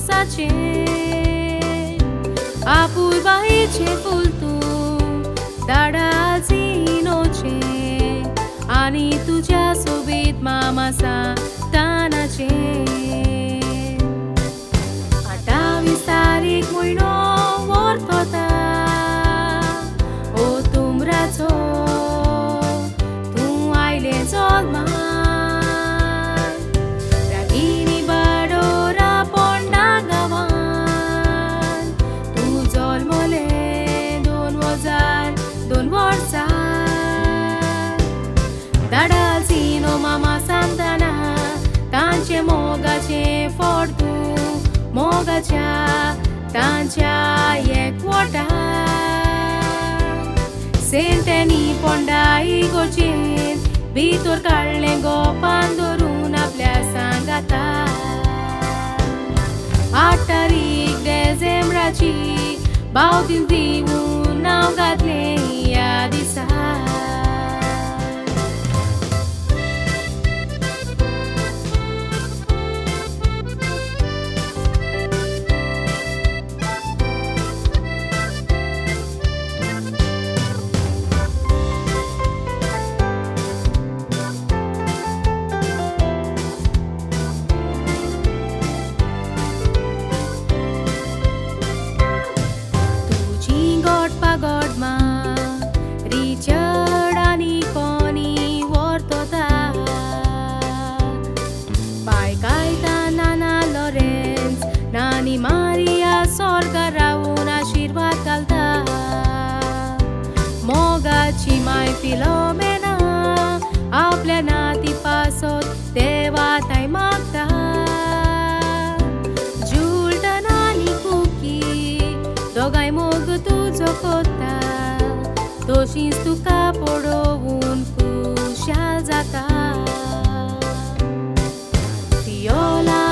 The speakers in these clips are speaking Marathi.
विश्वासाचे आपुरबाईचे फूल तू दाडाचीनोचे आणि तुझ्या सोबीत मामासा तानाचे 28 तारीख म्हयनो वर्तता ओ तुमराचो तूं आयले जल्मा रागिनी बाडोरा पोंडा गांवान तूं जल्मले 2002 वर्सां दाडाचीनो मामा सांगतना तांचे मोगाचे फोड तूं मोगाच्या तांच्या एकवटा सेंटेनी पोंडाई गोचेन भितर काडले गोपान धरून आपल्या सांगाता 8 तारीख डिसेंबराची बावटीन दिवून नांव घातले ह्या दिसा Godma Richard आणि कोणी वर्तता बायकायता नाना लॉरेन्स नानी मारिया स्वर्गा रावून आशीर्वाद घालता मोगाची माय फिलोमेना आपल्या नाती पासत देवाताय मागता जुल्टन आणि कुकी दोगाय मोग तुझो कोता तोशींच तुका पडोवून खुशाल जाता फियोला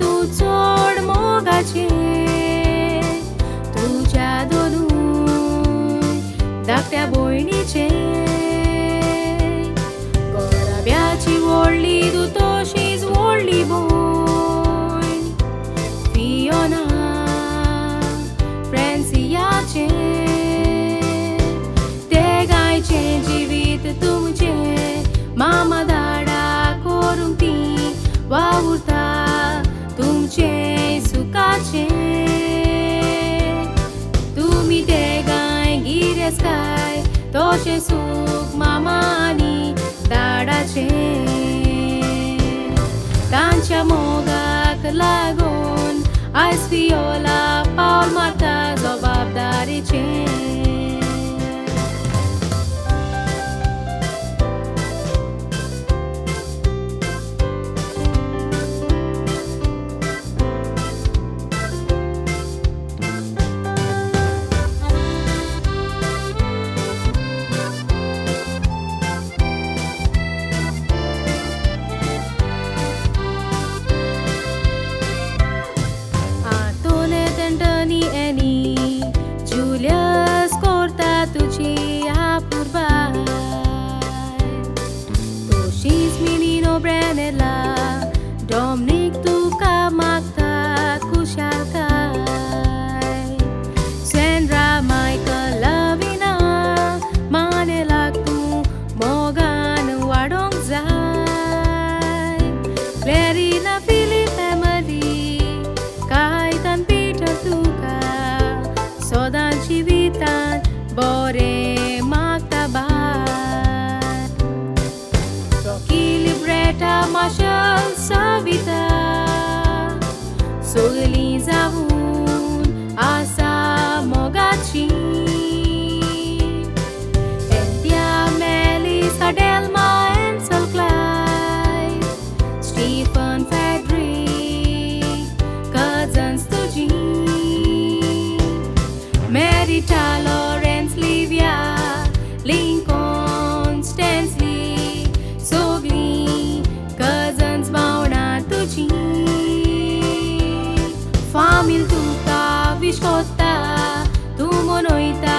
तूं चड मोगाचें तुज्या दोनूय धाकट्या भयणीचें घोराब्याची व्हडली तूं तोशींच व्हडली भयण फियोना फ्रॅन्सियाचें तेगायचें जिवीत तुमचें मामा धाडा करूंक ती वावुरता तुमचें सुखाचें तुमी तेगाय गिरेस्ताय तोशें सूख मामा आनी धाडाचें तांच्या मोगाक लागून आयज फियोला पावल मारता जबाबदारीचें Julius corta tuci apurbai Toshis menino Branella Dominic tuka magta kushalkai Sandra Michael Lavina Manelak tu Morgan wadong zai Clarina Philip Emily Kaitan Peter tuka Sodan civitan bore magta bar Rocky libreta Marshall Savita Sogli zawun asa mogachi Entia Melis Adelma Ansel Clyde Stephen Frederick Cousins to Merita Lawrence Livia Lincoln Stanley Sogli Cousins Mauna Tucci Famil tuka Vishkota Tumonoita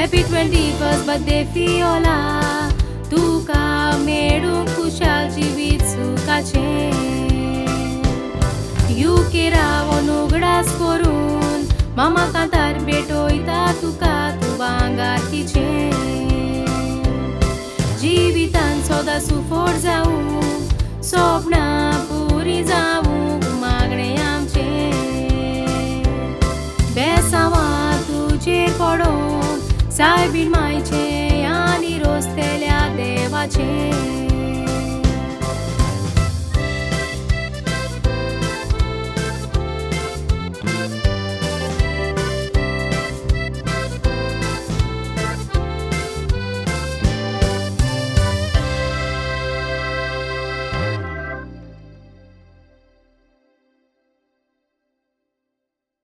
happy 21st birthday Fiola, तुका मेळूंक खुशाल जिवीत सुखाचें. UK रावून उगडास करून मामा कांतार भेटोयता तुका तूं भांगारकीचें. जिवितान सदां सुफोट जावूं, स्वप्नां पुरी जावूं मागणें आमचें. बेसांवां तुजेर पडोवंक सायबीण मायचें आनी रोंसतेल्या देवाचें.